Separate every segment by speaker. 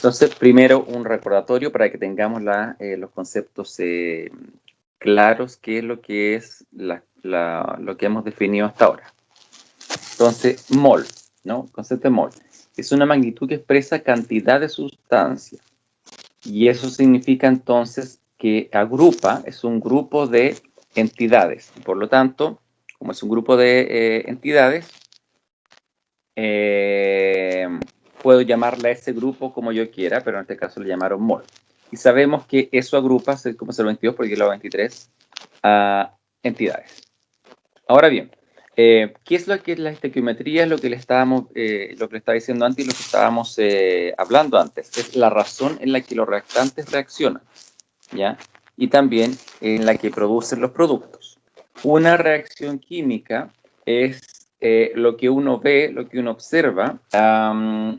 Speaker 1: Entonces, primero un recordatorio para que tengamos los conceptos claros, qué es lo que es lo que hemos definido hasta ahora. Entonces, mol, ¿no? El concepto de mol. Es una magnitud que expresa cantidad de sustancia. Y eso significa entonces que agrupa, es un grupo de entidades. Por lo tanto, como es un grupo de entidades, puedo llamarle a ese grupo como yo quiera, pero en este caso le llamaron mol. Y sabemos que eso agrupa, como es el 22, porque es la 23, a entidades. Ahora bien, ¿qué es lo que es la estequiometría? Es lo que le estaba diciendo antes y lo que estábamos hablando antes. Es la razón en la que los reactantes reaccionan, ¿ya? Y también en la que producen los productos. Una reacción química es lo que uno ve, lo que uno observa,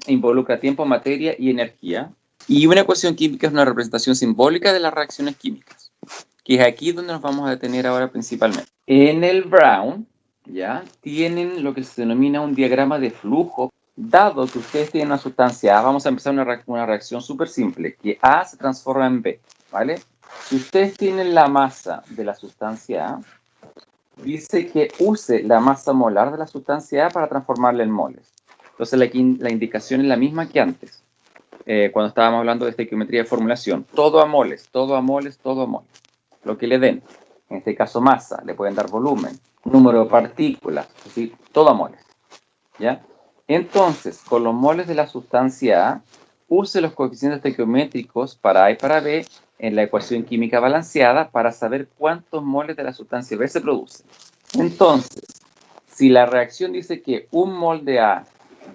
Speaker 1: involucra tiempo, materia y energía. Y una ecuación química es una representación simbólica de las reacciones químicas, que es aquí donde nos vamos a detener ahora principalmente. En el Brown, ¿ya? Tienen lo que se denomina un diagrama de flujo. Dado que ustedes tienen una sustancia A, vamos a empezar una reacción súper simple, que A se transforma en B, ¿vale? Si ustedes tienen la masa de la sustancia A, dice que use la masa molar de la sustancia A para transformarla en moles. Entonces la indicación es la misma que antes, cuando estábamos hablando de estequiometría de formulación. Todo a moles, todo a moles, todo a moles. Lo que le den, en este caso masa, le pueden dar volumen, número de partículas, es decir, todo a moles, ¿ya? Entonces, con los moles de la sustancia A, use los coeficientes estequiométricos para A y para B en la ecuación química balanceada para saber cuántos moles de la sustancia B se producen. Entonces, si la reacción dice que un mol de A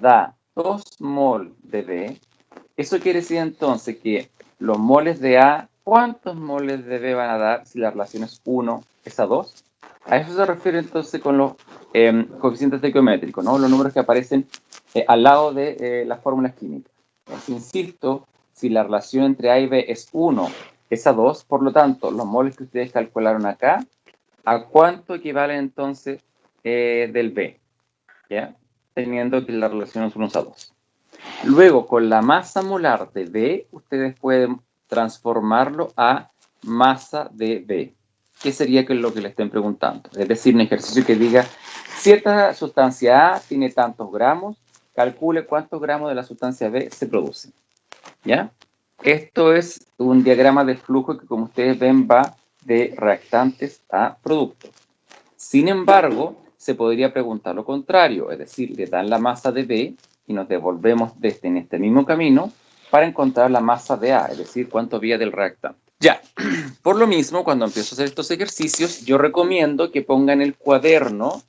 Speaker 1: da 2 mol de B, eso quiere decir entonces que los moles de A, ¿cuántos moles de B van a dar si la relación es 1 es a 2? A eso se refiere entonces con los coeficientes estequiométricos, ¿no? Los números que aparecen al lado de las fórmulas químicas. Insisto, si la relación entre A y B es 1 es a 2, por lo tanto, los moles que ustedes calcularon acá, ¿a cuánto equivalen entonces del B? ¿Ya? Teniendo que la relación es 1 a 2. Luego, con la masa molar de B, ustedes pueden transformarlo a masa de B. ¿Qué sería lo que le estén preguntando? Es decir, un ejercicio que diga, cierta sustancia A tiene tantos gramos, calcule cuántos gramos de la sustancia B se producen. ¿Ya? Esto es un diagrama de flujo que, como ustedes ven, va de reactantes a productos. Sin embargo, se podría preguntar lo contrario, es decir, le dan la masa de B y nos devolvemos en este mismo camino para encontrar la masa de A, es decir, cuánto había del reactante. Ya, por lo mismo, cuando empiezo a hacer estos ejercicios, yo recomiendo que pongan el cuaderno,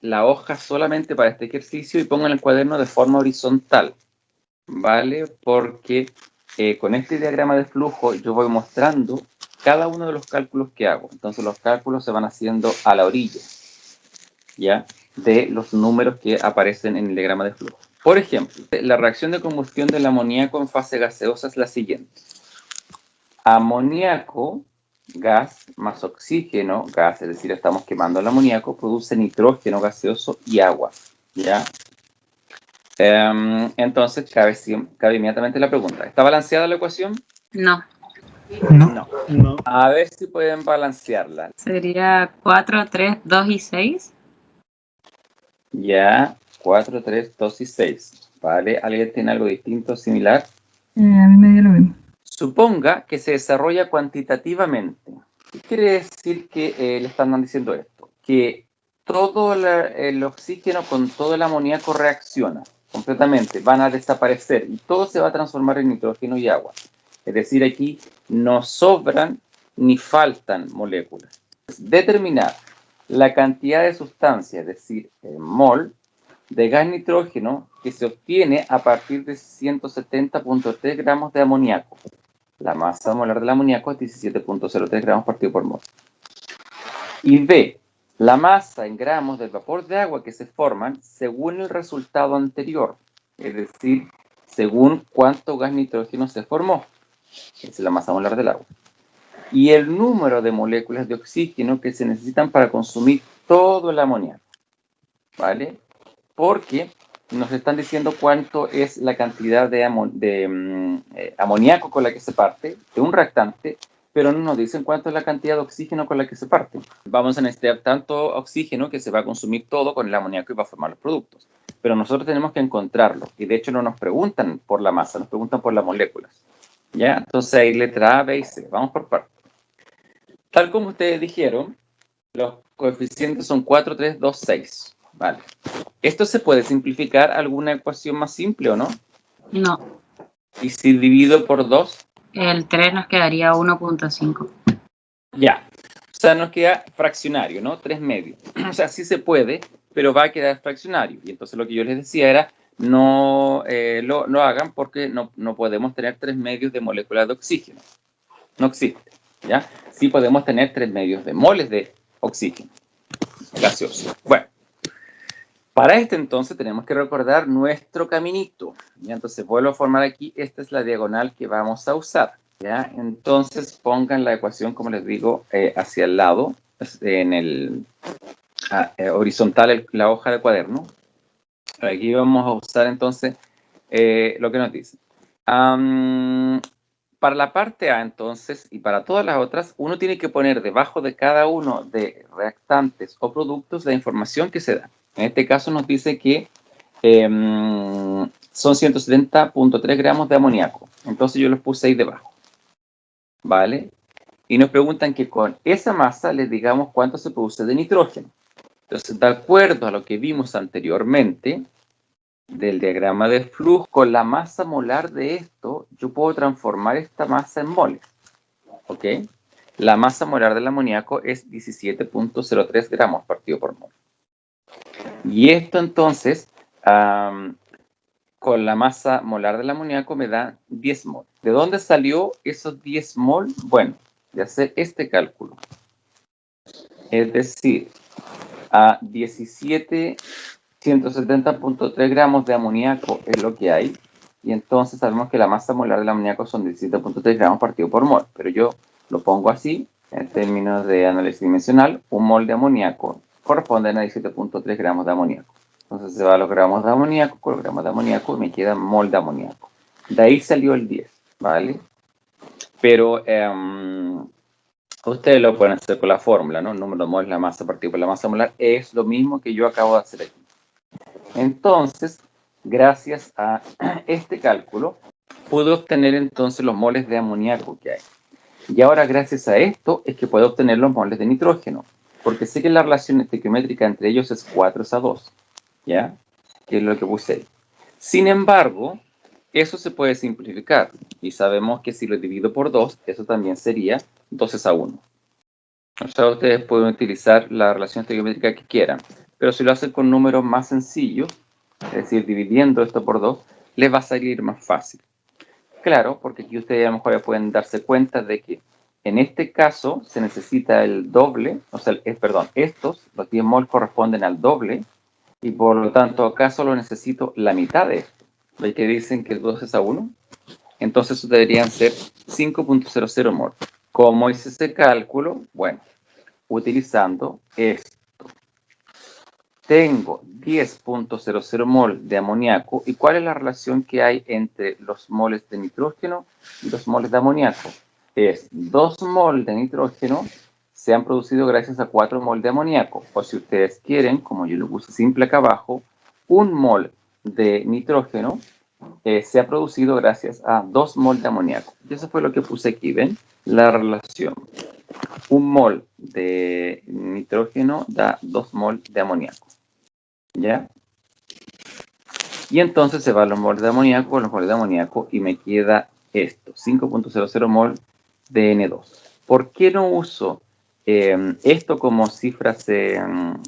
Speaker 1: la hoja solamente para este ejercicio, y pongan el cuaderno de forma horizontal, ¿vale? Porque con este diagrama de flujo yo voy mostrando cada uno de los cálculos que hago. Entonces los cálculos se van haciendo a la orilla, ¿ya? De los números que aparecen en el diagrama de flujo. Por ejemplo, la reacción de combustión del amoníaco en fase gaseosa es la siguiente. Amoníaco, gas, más oxígeno, gas, es decir, estamos quemando el amoníaco, produce nitrógeno gaseoso y agua, ¿ya? Entonces, cabe inmediatamente la pregunta, ¿está balanceada la ecuación?
Speaker 2: No.
Speaker 1: No. A ver si pueden balancearla.
Speaker 2: Sería 4, 3, 2 y 6.
Speaker 1: Ya, 4, 3, 2 y 6. ¿Vale? ¿Alguien tiene algo distinto, similar?
Speaker 3: A mí me dio lo mismo.
Speaker 1: Suponga que se desarrolla cuantitativamente. ¿Qué quiere decir que le están diciendo esto? Que todo el oxígeno con todo el amoníaco reacciona completamente, van a desaparecer y todo se va a transformar en nitrógeno y agua. Es decir, aquí no sobran ni faltan moléculas. Determinar la cantidad de sustancia, es decir, el mol de gas nitrógeno que se obtiene a partir de 170.3 gramos de amoníaco. La masa molar del amoníaco es 17.03 gramos partido por mol. Y B, la masa en gramos del vapor de agua que se forman según el resultado anterior, es decir, según cuánto gas nitrógeno se formó. Esa es la masa molar del agua. Y el número de moléculas de oxígeno que se necesitan para consumir todo el amoníaco, ¿vale? Porque nos están diciendo cuánto es la cantidad de amoníaco con la que se parte, de un reactante, pero no nos dicen cuánto es la cantidad de oxígeno con la que se parte. Vamos a necesitar tanto oxígeno que se va a consumir todo con el amoníaco y va a formar los productos. Pero nosotros tenemos que encontrarlo, y de hecho no nos preguntan por la masa, nos preguntan por las moléculas. ¿Ya? Entonces hay letra A, B y C. Vamos por partes. Tal como ustedes dijeron, los coeficientes son 4, 3, 2, 6. Vale. ¿Esto se puede simplificar a alguna ecuación más simple o no?
Speaker 2: No.
Speaker 1: ¿Y si divido por 2?
Speaker 2: El 3 nos quedaría 1.5.
Speaker 1: Ya. O sea, nos queda fraccionario, ¿no? 3 medios. O sea, sí se puede, pero va a quedar fraccionario. Y entonces lo que yo les decía era, no lo hagan porque no podemos tener 3 medios de moléculas de oxígeno. No existe, ¿ya? Sí podemos tener 3 medios de moles de oxígeno gaseoso. Bueno, para este entonces tenemos que recordar nuestro caminito, ¿ya? Entonces vuelvo a formar aquí, esta es la diagonal que vamos a usar, ¿ya? Entonces pongan la ecuación, como les digo, hacia el lado, en el horizontal, la hoja de cuaderno. Aquí vamos a usar entonces lo que nos dice. Para la parte A, entonces, y para todas las otras, uno tiene que poner debajo de cada uno de reactantes o productos la información que se da. En este caso nos dice que son 170.3 gramos de amoníaco. Entonces yo los puse ahí debajo. ¿Vale? Y nos preguntan que con esa masa les digamos cuánto se produce de nitrógeno. Entonces, de acuerdo a lo que vimos anteriormente, del diagrama de flujo, con la masa molar de esto, yo puedo transformar esta masa en moles. ¿Ok? La masa molar del amoníaco es 17.03 gramos partido por mol. Y esto entonces, con la masa molar del amoníaco me da 10 mol. ¿De dónde salió esos 10 mol? Bueno, de hacer este cálculo. Es decir, a 170.3 gramos de amoníaco es lo que hay, y entonces sabemos que la masa molar del amoníaco son 17.3 gramos partido por mol, pero yo lo pongo así, en términos de análisis dimensional, un mol de amoníaco corresponde a 17.3 gramos de amoníaco. Entonces se va a los gramos de amoníaco con los gramos de amoníaco y me queda mol de amoníaco. De ahí salió el 10, ¿vale? Pero ustedes lo pueden hacer con la fórmula, ¿no? El número de moles, la masa partido por la masa molar, es lo mismo que yo acabo de hacer aquí. Entonces, gracias a este cálculo, puedo obtener entonces los moles de amoníaco que hay. Y ahora, gracias a esto, es que puedo obtener los moles de nitrógeno, porque sé que la relación estequiométrica entre ellos es 4:2, ¿ya? Que es lo que puse ahí. Sin embargo, eso se puede simplificar, y sabemos que si lo divido por 2, eso también sería 2:1. O sea, ustedes pueden utilizar la relación estequiométrica que quieran, pero si lo hacen con números más sencillos, es decir, dividiendo esto por 2, les va a salir más fácil. Claro, porque aquí ustedes a lo mejor ya pueden darse cuenta de que en este caso se necesita el doble, o sea, los 10 mol corresponden al doble, y por lo tanto acá solo necesito la mitad de esto. ¿Veis que dicen que es 2:1? Entonces eso deberían ser 5.00 mol. ¿Cómo hice ese cálculo? Bueno, utilizando esto. Tengo 10.00 mol de amoníaco. ¿Y cuál es la relación que hay entre los moles de nitrógeno y los moles de amoníaco? Es 2 mol de nitrógeno se han producido gracias a 4 mol de amoníaco. O si ustedes quieren, como yo lo puse simple acá abajo, 1 mol de nitrógeno se ha producido gracias a 2 mol de amoníaco. Y eso fue lo que puse aquí, ¿ven? La relación. 1 mol de nitrógeno da 2 mol de amoníaco. ¿Ya? Y entonces se van los moles de amoníaco, y me queda esto, 5.00 mol de N2. ¿Por qué no uso esto como cifras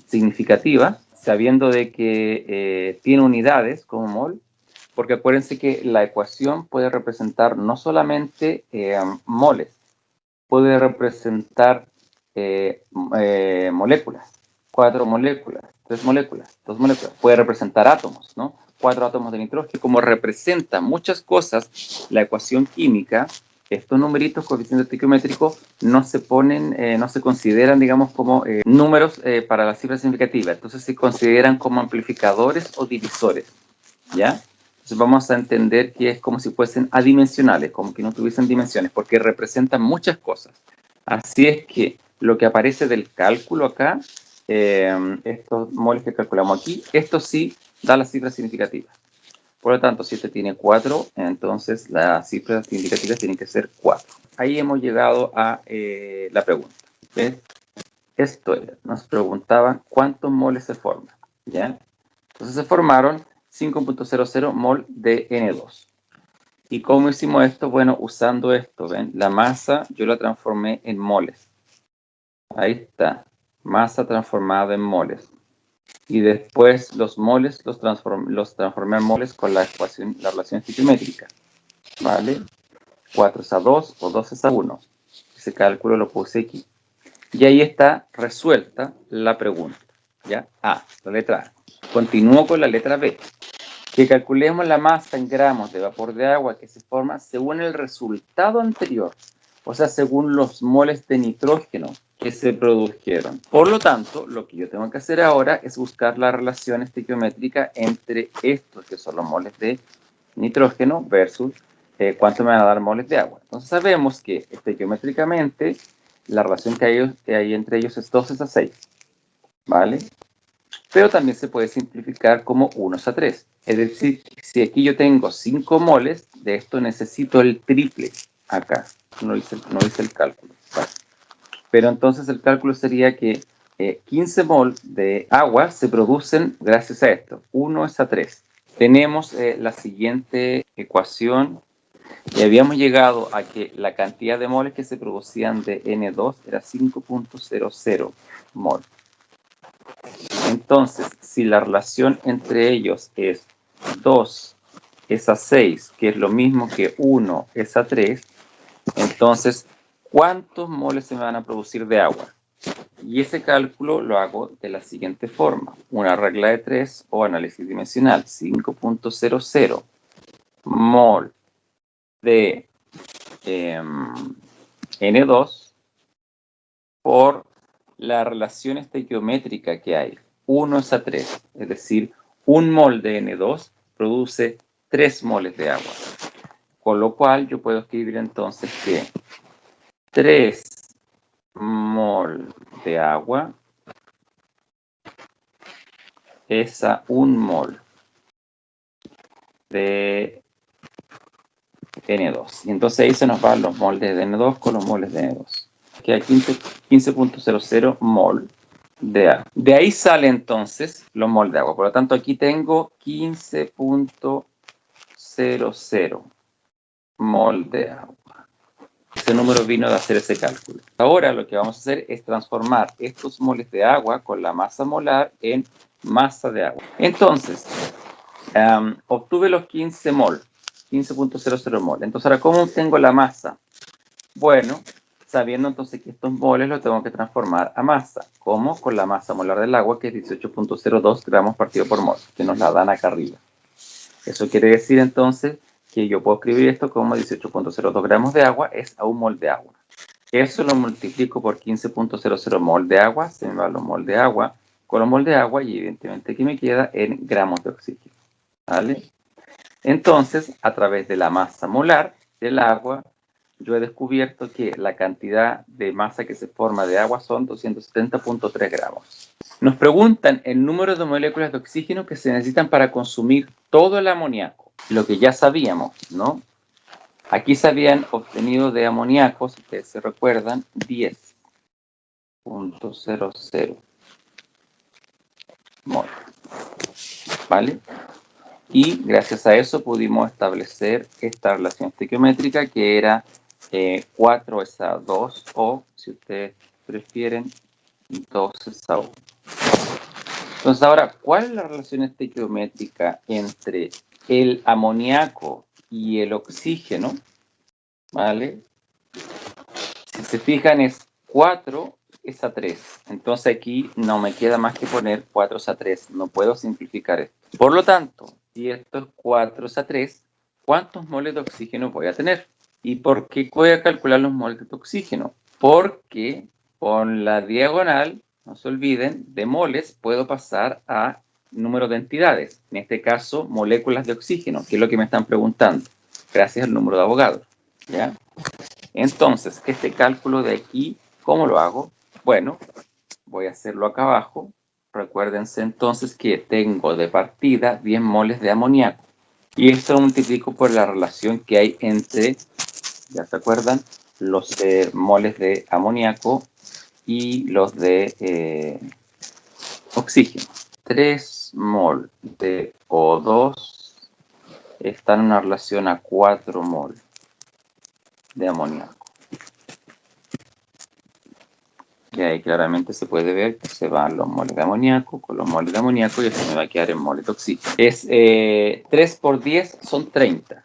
Speaker 1: significativas, sabiendo de que tiene unidades como mol? Porque acuérdense que la ecuación puede representar no solamente moles, puede representar moléculas, 4 moléculas, 3 moléculas, 2 moléculas, puede representar átomos, ¿no? 4 átomos de nitrógeno. Como representa muchas cosas, la ecuación química, estos numeritos coeficientes estequiométricos no se ponen, no se consideran, digamos, como números para la cifra significativa. Entonces se consideran como amplificadores o divisores. ¿ya? Entonces vamos a entender que es como si fuesen adimensionales, como que no tuviesen dimensiones, porque representan muchas cosas. Así es que lo que aparece del cálculo acá, estos moles que calculamos aquí, esto sí da las cifras significativas. Por lo tanto, si este tiene 4, entonces las cifras significativas tienen que ser 4. Ahí hemos llegado a la pregunta. ¿Ves? Esto era, nos preguntaban cuántos moles se forman, ¿ya? Entonces se formaron 5.00 mol de N2. ¿Y cómo hicimos esto? Bueno, usando esto, ¿ven? La masa yo la transformé en moles. Ahí está, masa transformada en moles. Y después los moles los transformé en moles con la relación estequiométrica, ¿vale? 4 es a 2 o 2 es a 1. Ese cálculo lo puse aquí. Y ahí está resuelta la pregunta, ¿ya? A, la letra A. Continúo con la letra B. Que calculemos la masa en gramos de vapor de agua que se forma según el resultado anterior, o sea, según los moles de nitrógeno que se produjeron. Por lo tanto, lo que yo tengo que hacer ahora es buscar la relación estequiométrica entre estos, que son los moles de nitrógeno, versus cuánto me van a dar moles de agua. Entonces sabemos que estequiométricamente la relación que hay entre ellos es 2 a 6, ¿vale? Pero también se puede simplificar como 1 a 3. Es decir, si aquí yo tengo 5 moles, de esto necesito el triple acá. No hice el cálculo. Vale. Pero entonces el cálculo sería que 15 mol de agua se producen gracias a esto. 1 es a 3. Tenemos la siguiente ecuación. Y habíamos llegado a que la cantidad de moles que se producían de N2 era 5.00 mol. Entonces, si la relación entre ellos es 2 es a 6, que es lo mismo que 1 es a 3, entonces, ¿cuántos moles se me van a producir de agua? Y ese cálculo lo hago de la siguiente forma. Una regla de 3 o análisis dimensional. 5.00 mol de N2 por la relación estequiométrica que hay. 1 es a 3, es decir, un mol de N2 produce 3 moles de agua. Con lo cual yo puedo escribir entonces que 3 mol de agua es a 1 mol de N2. Y entonces ahí se nos van los moles de N2 con los moles de N2. Queda 15.00 mol de agua. De ahí sale entonces los mol de agua. Por lo tanto, aquí tengo 15.00 mol de agua. Ese número vino de hacer ese cálculo. Ahora lo que vamos a hacer es transformar estos moles de agua con la masa molar en masa de agua. Entonces, obtuve los 15 mol, 15.00 mol. Entonces, ahora, ¿cómo obtengo la masa? Bueno, sabiendo entonces que estos moles los tengo que transformar a masa. ¿Cómo? Con la masa molar del agua, que es 18.02 gramos partido por mol, que nos la dan acá arriba. Eso quiere decir entonces que yo puedo escribir esto como 18.02 gramos de agua es a 1 mol de agua. Eso lo multiplico por 15.00 mol de agua, se me va los mol de agua con los mol de agua y evidentemente que me queda en gramos de oxígeno. ¿Vale? Entonces, a través de la masa molar del agua, yo he descubierto que la cantidad de masa que se forma de agua son 270.3 gramos. Nos preguntan el número de moléculas de oxígeno que se necesitan para consumir todo el amoníaco, lo que ya sabíamos, ¿no? Aquí se habían obtenido de amoníaco, si ustedes se recuerdan, 10.00 mol, ¿vale? Y gracias a eso pudimos establecer esta relación estequiométrica que era 4 es a 2 o, si ustedes prefieren, 2 es a 1. Entonces ahora, ¿cuál es la relación estequiométrica entre el amoníaco y el oxígeno? ¿Vale? Si se fijan es 4 es a 3. Entonces aquí no me queda más que poner 4 es a 3. No puedo simplificar esto. Por lo tanto, si esto es 4 es a 3, ¿cuántos moles de oxígeno voy a tener? ¿Y por qué voy a calcular los moles de oxígeno? Porque con la diagonal, no se olviden, de moles puedo pasar a número de entidades, en este caso moléculas de oxígeno, que es lo que me están preguntando, gracias al número de Avogadro, ¿ya? Entonces, este cálculo de aquí, ¿cómo lo hago? Bueno, voy a hacerlo acá abajo. Recuérdense entonces que tengo de partida 10 moles de amoníaco. Y esto lo multiplico por la relación que hay entre, ya se acuerdan, los moles de amoníaco y los de oxígeno. 3 mol de O2 están en una relación a 4 mol de amoníaco. Y ahí claramente se puede ver que se van los moles de amoníaco con los moles de amoníaco y esto me va a quedar en moles de oxígeno. 3 por 10 son 30.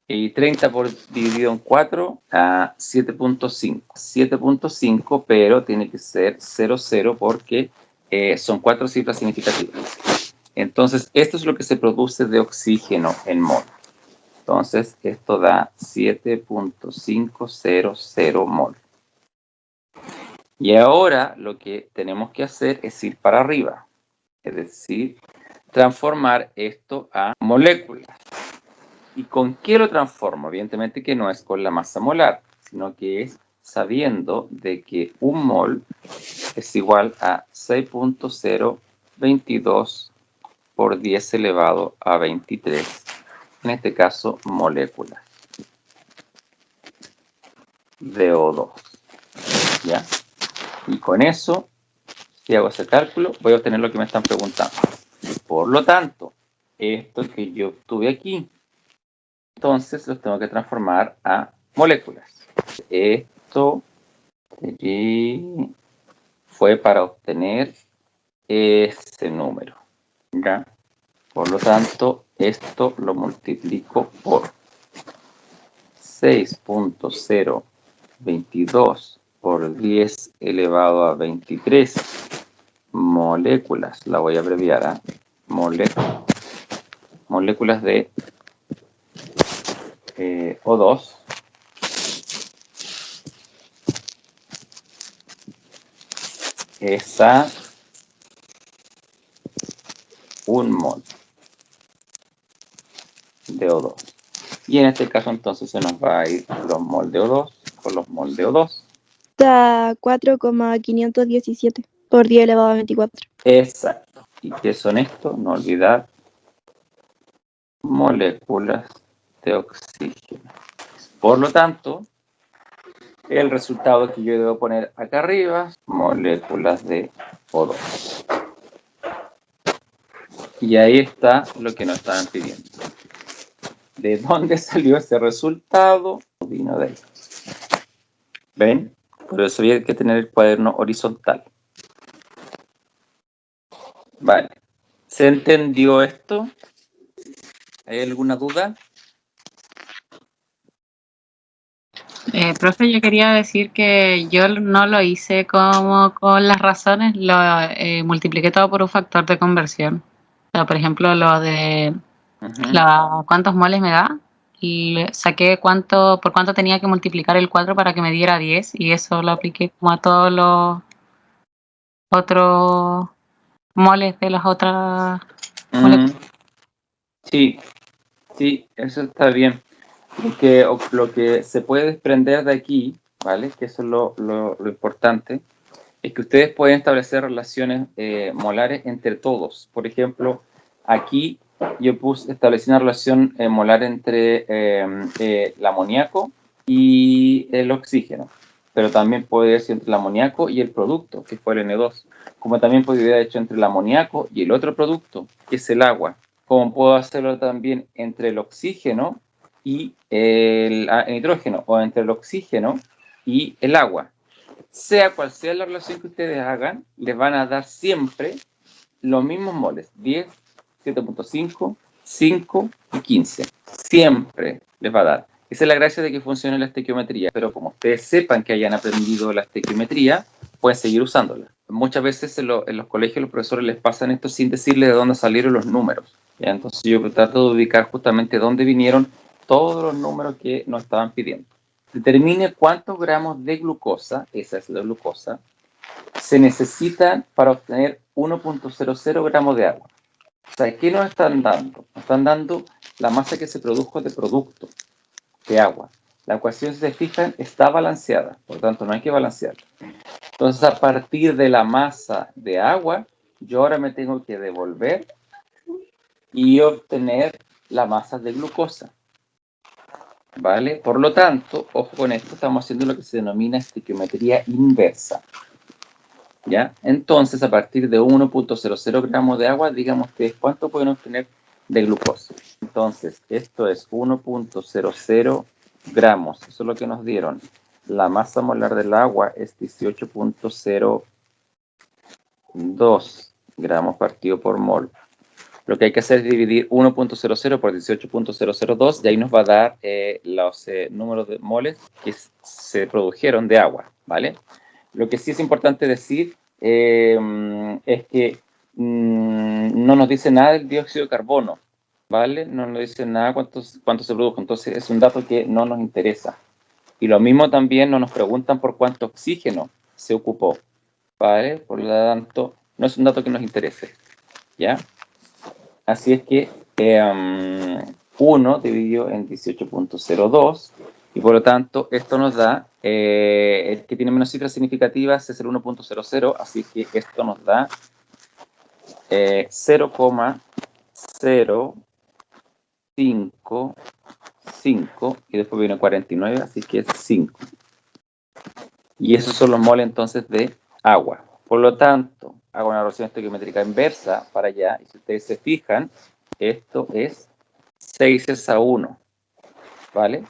Speaker 1: Y 30 dividido en 4 a 7.5. 7.5, pero tiene que ser 0,0 porque son 4 cifras significativas. Entonces, esto es lo que se produce de oxígeno en mol. Entonces, esto da 7.500 mol. Y ahora lo que tenemos que hacer es ir para arriba, es decir, transformar esto a moléculas. ¿Y con qué lo transformo? Evidentemente que no es con la masa molar, sino que es sabiendo de que un mol es igual a 6.022 por 10 elevado a 23, en este caso moléculas de O2, ¿ya? Y con eso, si hago ese cálculo, voy a obtener lo que me están preguntando. Por lo tanto, esto que yo obtuve aquí, entonces los tengo que transformar a moléculas. Esto fue para obtener ese número, ¿ya? Por lo tanto, esto lo multiplico por 6.022 por 10 elevado a 23 moléculas, la voy a abreviar a moléculas de O2 es a un mol de O2. Y en este caso entonces se nos va a ir los mol de O2 con los mol de O2.
Speaker 4: Da 4,517 por 10 elevado a 24.
Speaker 1: Exacto. ¿Y qué son estos? No olvidar moléculas de oxígeno. Por lo tanto, el resultado que yo debo poner acá arriba, moléculas de O2. Y ahí está lo que nos estaban pidiendo. ¿De dónde salió ese resultado? Vino de ahí. ¿Ven? Por eso había que tener el cuaderno horizontal. Vale. ¿Se entendió esto? ¿Hay alguna duda?
Speaker 2: Profe, yo quería decir que yo no lo hice como con las razones, lo multipliqué todo por un factor de conversión. O sea, por ejemplo, lo de cuántos moles me da, y saqué por cuánto tenía que multiplicar el 4 para que me diera 10, y eso lo apliqué como a todos los otros moles de las otras moléculas.
Speaker 1: Sí, eso está bien. Lo que se puede desprender de aquí, ¿vale? Que eso es lo importante, es que ustedes pueden establecer relaciones molares entre todos. Por ejemplo, aquí yo establecí una relación molar entre el amoníaco y el oxígeno, pero también puede ser entre el amoníaco y el producto, que fue el N2, como también podría haber hecho entre el amoníaco y el otro producto, que es el agua, como puedo hacerlo también entre el oxígeno y el nitrógeno, o entre el oxígeno y el agua. Sea cual sea la relación que ustedes hagan, les van a dar siempre los mismos moles, 10, 7.5, 5 y 15. Siempre les va a dar. Esa es la gracia de que funcione la estequiometría, pero como ustedes sepan que hayan aprendido la estequiometría, pueden seguir usándola. Muchas veces en los colegios los profesores les pasan esto sin decirles de dónde salieron los números. ¿Ya? Entonces yo trato de ubicar justamente dónde vinieron todos los números que nos estaban pidiendo. Determine cuántos gramos de glucosa, esa es la glucosa, se necesitan para obtener 1.00 gramos de agua. O sea, ¿qué nos están dando? Nos están dando la masa que se produjo de producto de agua. La ecuación, si se fijan, está balanceada, por lo tanto no hay que balancearla. Entonces, a partir de la masa de agua, yo ahora me tengo que devolver y obtener la masa de glucosa. ¿Vale? Por lo tanto, ojo con esto, estamos haciendo lo que se denomina estequiometría inversa. ¿Ya? Entonces, a partir de 1.00 gramos de agua, díganme ustedes cuánto pueden obtener de glucosa. Entonces, esto es 1.00 gramos. Eso es lo que nos dieron. La masa molar del agua es 18.02 gramos partido por mol. Lo que hay que hacer es dividir 1.00 por 18.002 y ahí nos va a dar los números de moles que se produjeron de agua, ¿vale? Lo que sí es importante decir es que no nos dice nada del dióxido de carbono, ¿vale? No nos dice nada cuánto se produjo, entonces es un dato que no nos interesa. Y lo mismo también no nos preguntan por cuánto oxígeno se ocupó, ¿vale? Por lo tanto, no es un dato que nos interese, ¿ya? Así es que 1 dividido en 18.02 y por lo tanto esto nos da, el que tiene menos cifras significativas es el 1.00, así que esto nos da 0,055 y después viene 49, así que es 5. Y esos son los moles entonces de agua. Por lo tanto, hago una relación estequiométrica inversa para allá, y si ustedes se fijan, esto es 6:1, ¿vale?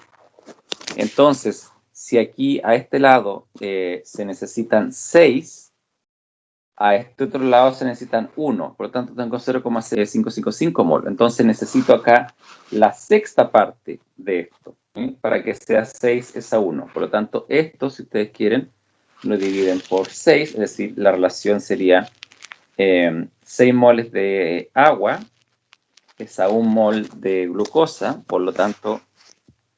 Speaker 1: Entonces, si aquí a este lado se necesitan 6, a este otro lado se necesitan 1, por lo tanto tengo 0,555 mol. Entonces necesito acá la sexta parte de esto, ¿sí? Para que sea 6:1. Por lo tanto, esto, si ustedes quieren, lo dividen por 6, es decir, la relación sería 6 moles de agua es a 1 mol de glucosa, por lo tanto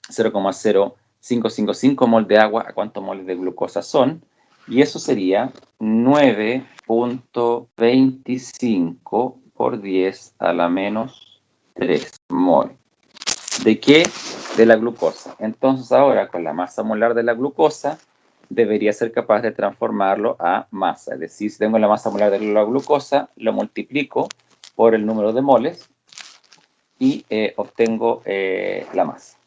Speaker 1: 0,0555 mol de agua a cuántos moles de glucosa son, y eso sería 9.25 por 10 a la menos 3 mol. ¿De qué? De la glucosa. Entonces ahora con la masa molar de la glucosa debería ser capaz de transformarlo a masa. Es decir, si tengo la masa molar de la glucosa, lo multiplico por el número de moles y obtengo la masa.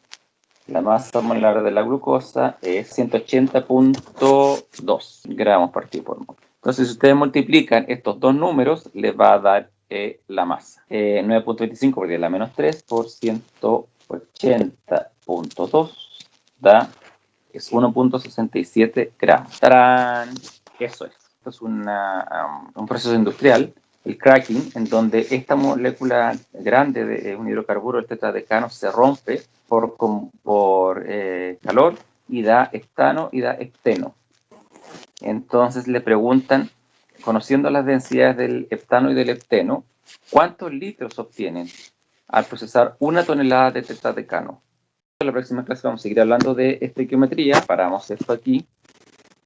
Speaker 1: La masa molar de la glucosa es 180.2 gramos partido por mol. Entonces, si ustedes multiplican estos dos números, les va a dar la masa. 9.25 por 10 a la menos 3 por 180.2 da, es 1.67 gramos. ¡Tarán! Eso es. Esto es un proceso industrial, el cracking, en donde esta molécula grande de un hidrocarburo, el tetradecano, se rompe por calor y da heptano y da hepteno. Entonces le preguntan, conociendo las densidades del heptano y del hepteno, ¿cuántos litros obtienen al procesar 1 tonelada de tetradecano? En la próxima clase vamos a seguir hablando de estequiometría. Paramos esto aquí.